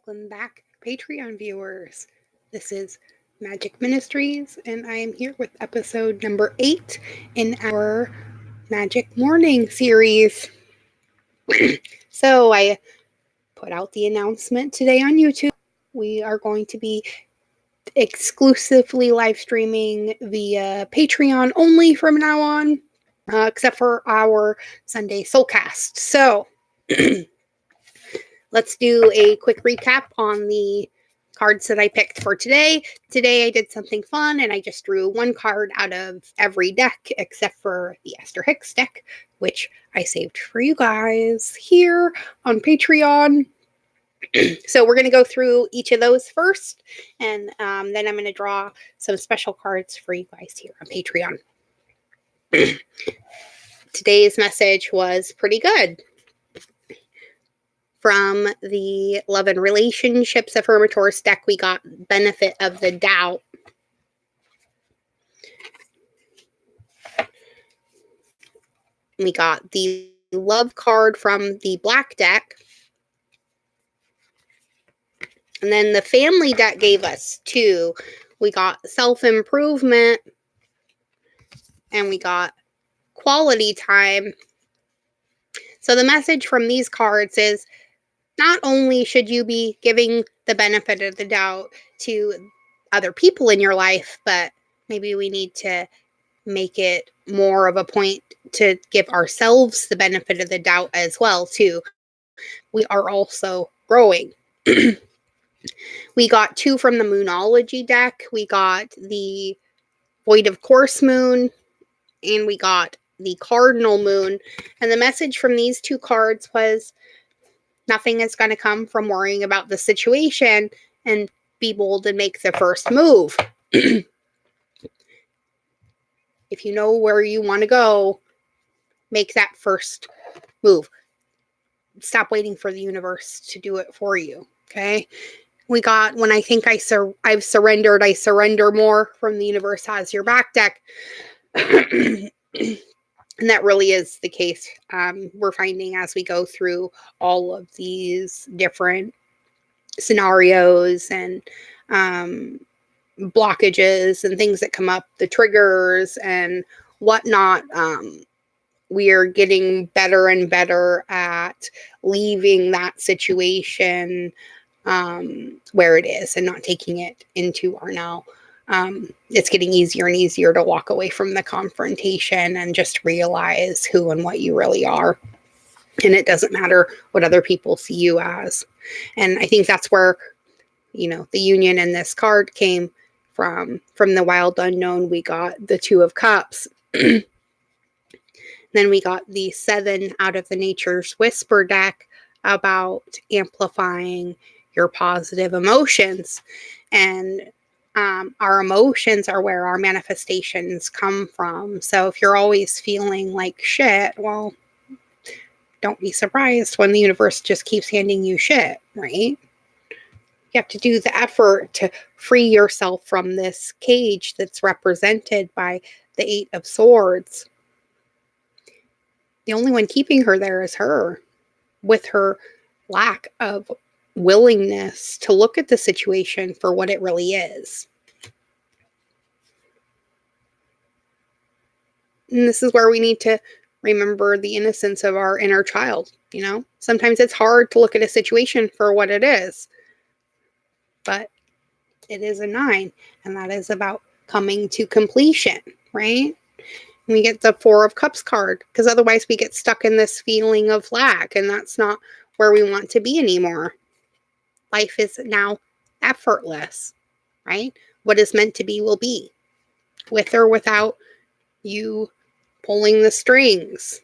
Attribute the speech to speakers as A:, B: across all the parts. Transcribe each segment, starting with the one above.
A: Welcome back, Patreon viewers. This is Majik Ministries, and I am here with episode number 8 in our Magic Morning series. So I put out the announcement today on YouTube. We are going to be exclusively live streaming via Patreon only from now on, except for our Sunday Soulcast. So let's do a quick recap on the cards that I picked for today. Today I did something fun and I just drew one card out of every deck except for the Esther Hicks deck, which I saved for you guys here on Patreon. So we're going to go through each of those first, and then I'm going to draw some special cards for you guys here on Patreon. Today's message was pretty good. From the Love and Relationships Affirmators deck, we got Benefit of the Doubt. We got the Love card from the Black deck. And then the Family deck gave us 2. We got Self-Improvement. And we got Quality Time. So the message from these cards is, not only should you be giving the benefit of the doubt to other people in your life, but maybe we need to make it more of a point to give ourselves the benefit of the doubt as well, too. We are also growing. We got 2 from the Moonology deck. We got the Void of Course Moon, and we got the Cardinal Moon. And the message from these 2 cards was, nothing is going to come from worrying about the situation, and be bold and make the first move. If you know where you want to go, make that first move. Stop waiting for the universe to do it for you. Okay. We got, when I think I've surrendered, I surrender more, from the Universe Has Your Back deck. And that really is the case. We're finding as we go through all of these different scenarios and blockages and things that come up, the triggers and whatnot, we are getting better and better at leaving that situation where it is and not taking it into our now. It's getting easier and easier to walk away from the confrontation and just realize who and what you really are. And it doesn't matter what other people see you as. And I think that's where, the union in this card came from. From the Wild Unknown, we got the 2 of Cups. Then we got the 7 out of the Nature's Whisper deck about amplifying your positive emotions. And our emotions are where our manifestations come from. So if you're always feeling like shit, well, don't be surprised when the universe just keeps handing you shit, right? You have to do the effort to free yourself from this cage that's represented by the 8 of Swords. The only one keeping her there is her, with her lack of willingness to look at the situation for what it really is. And this is where we need to remember the innocence of our inner child. Sometimes it's hard to look at a situation for what it is, but it is a 9, and that is about coming to completion, right? And we get the 4 of Cups card, because otherwise we get stuck in this feeling of lack, and that's not where we want to be anymore. Life is now effortless, right? What is meant to be will be, with or without you pulling the strings.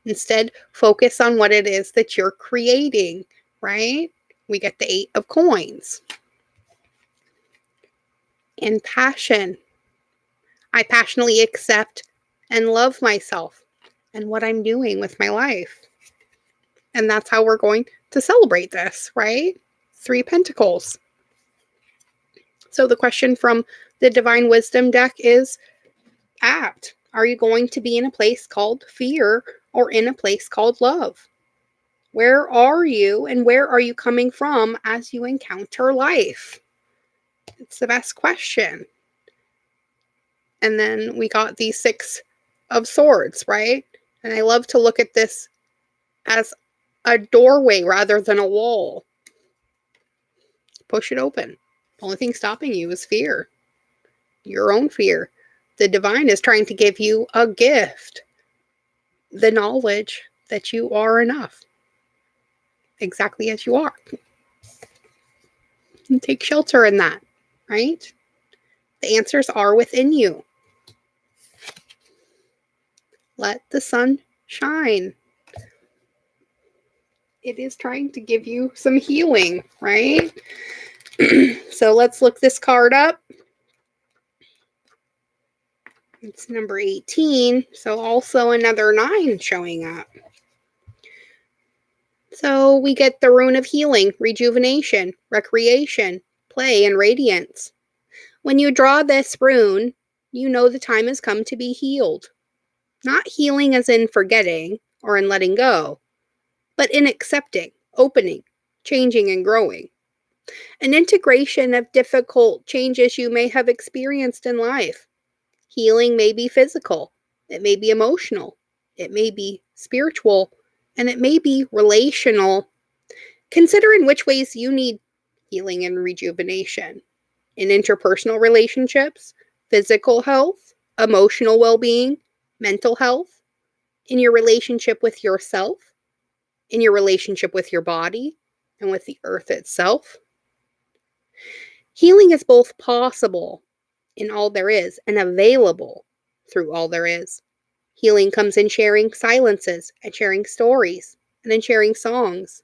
A: Instead, focus on what it is that you're creating, right? We get the 8 of Coins. In passion, I passionately accept and love myself and what I'm doing with my life. And that's how we're going to celebrate this, right? 3 Pentacles. So the question from the Divine Wisdom deck is, are you going to be in a place called fear or in a place called love? Where are you and where are you coming from as you encounter life? It's the best question. And then we got the Six of Swords, right? And I love to look at this as a doorway rather than a wall. Push it open. The only thing stopping you is fear. Your own fear. The divine is trying to give you a gift. The knowledge that you are enough. Exactly as you are. And take shelter in that, right? The answers are within you. Let the sun shine. It is trying to give you some healing, right? So let's look this card up. It's number 18, so also another 9 showing up. So we get the rune of healing, rejuvenation, recreation, play, and radiance. When you draw this rune, you know the time has come to be healed. Not healing as in forgetting or in letting go, but in accepting, opening, changing, and growing. An integration of difficult changes you may have experienced in life. Healing may be physical, it may be emotional, it may be spiritual, and it may be relational. Consider in which ways you need healing and rejuvenation. In interpersonal relationships, physical health, emotional well-being, mental health, in your relationship with yourself, in your relationship with your body, and with the earth itself. Healing is both possible in all there is and available through all there is. Healing comes in sharing silences and sharing stories and in sharing songs.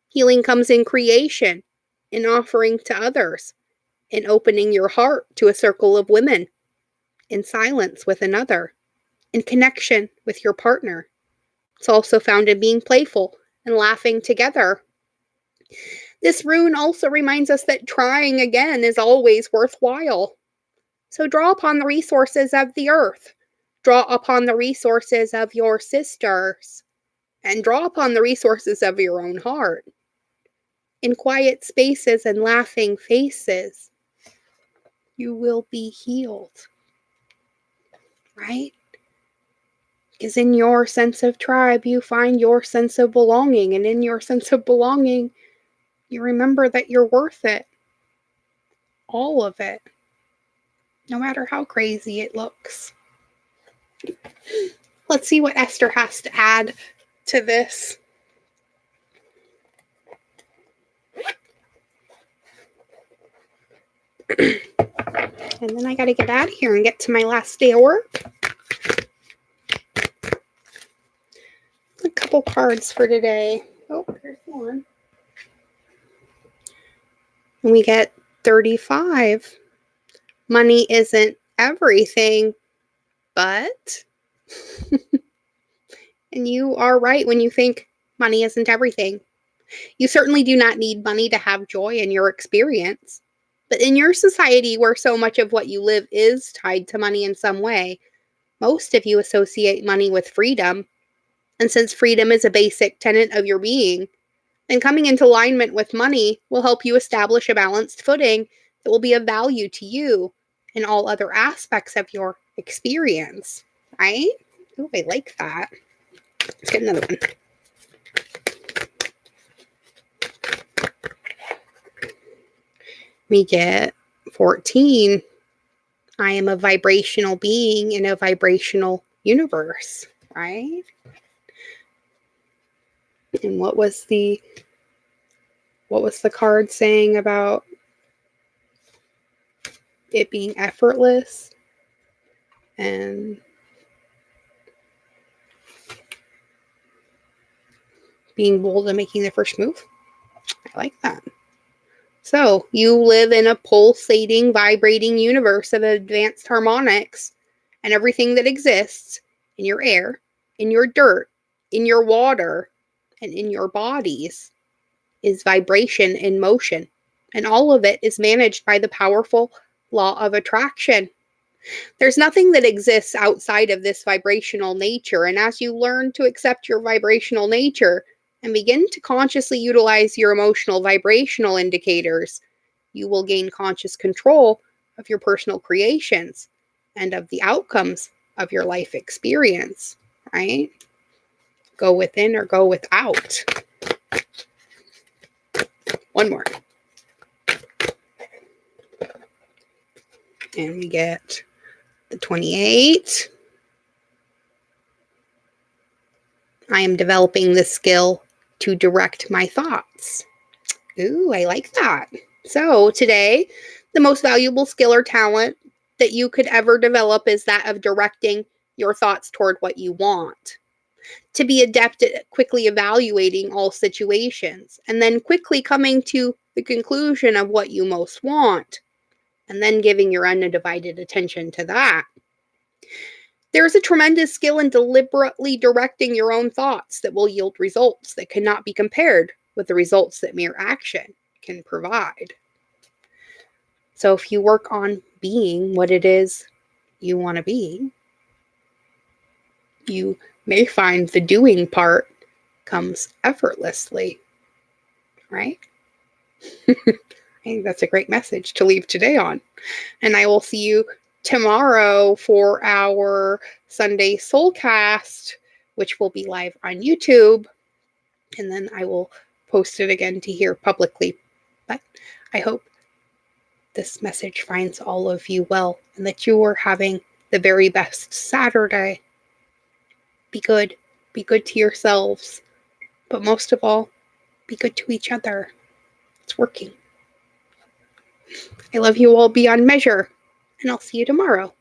A: Healing comes in creation, in offering to others, in opening your heart to a circle of women, in silence with another, in connection with your partner. It's also found in being playful and laughing together. This rune also reminds us that trying again is always worthwhile. So draw upon the resources of the earth. Draw upon the resources of your sisters. And draw upon the resources of your own heart. In quiet spaces and laughing faces, you will be healed. Right? Because in your sense of tribe, you find your sense of belonging. And in your sense of belonging, you remember that you're worth it. All of it. No matter how crazy it looks. Let's see what Esther has to add to this. And then I gotta get out of here and get to my last day of work. A couple cards for today. Oh, there's one. And we get 35. Money isn't everything, but... And you are right when you think money isn't everything. You certainly do not need money to have joy in your experience. But in your society where so much of what you live is tied to money in some way, most of you associate money with freedom. And since freedom is a basic tenet of your being, then coming into alignment with money will help you establish a balanced footing that will be of value to you in all other aspects of your experience. Right? Oh, I like that. Let's get another one. We get 14. I am a vibrational being in a vibrational universe, right? And what was the card saying about it being effortless and being bold and making the first move? I like that. So, you live in a pulsating, vibrating universe of advanced harmonics, and everything that exists in your air, in your dirt, in your water, and in your bodies is vibration in motion. And all of it is managed by the powerful law of attraction. There's nothing that exists outside of this vibrational nature, and as you learn to accept your vibrational nature, and begin to consciously utilize your emotional vibrational indicators, you will gain conscious control of your personal creations and of the outcomes of your life experience, right? Go within or go without. One more. And we get the 28. I am developing the skill to direct my thoughts. Ooh, I like that. So today, the most valuable skill or talent that you could ever develop is that of directing your thoughts toward what you want. To be adept at quickly evaluating all situations and then quickly coming to the conclusion of what you most want and then giving your undivided attention to that. There's a tremendous skill in deliberately directing your own thoughts that will yield results that cannot be compared with the results that mere action can provide. So if you work on being what it is you want to be, you may find the doing part comes effortlessly, right? I think that's a great message to leave today on. And I will see you tomorrow for our Sunday Soulcast, which will be live on YouTube. And then I will post it again to hear publicly. But I hope this message finds all of you well and that you are having the very best Saturday. Be good. Be good to yourselves. But most of all, be good to each other. It's working. I love you all beyond measure, and I'll see you tomorrow.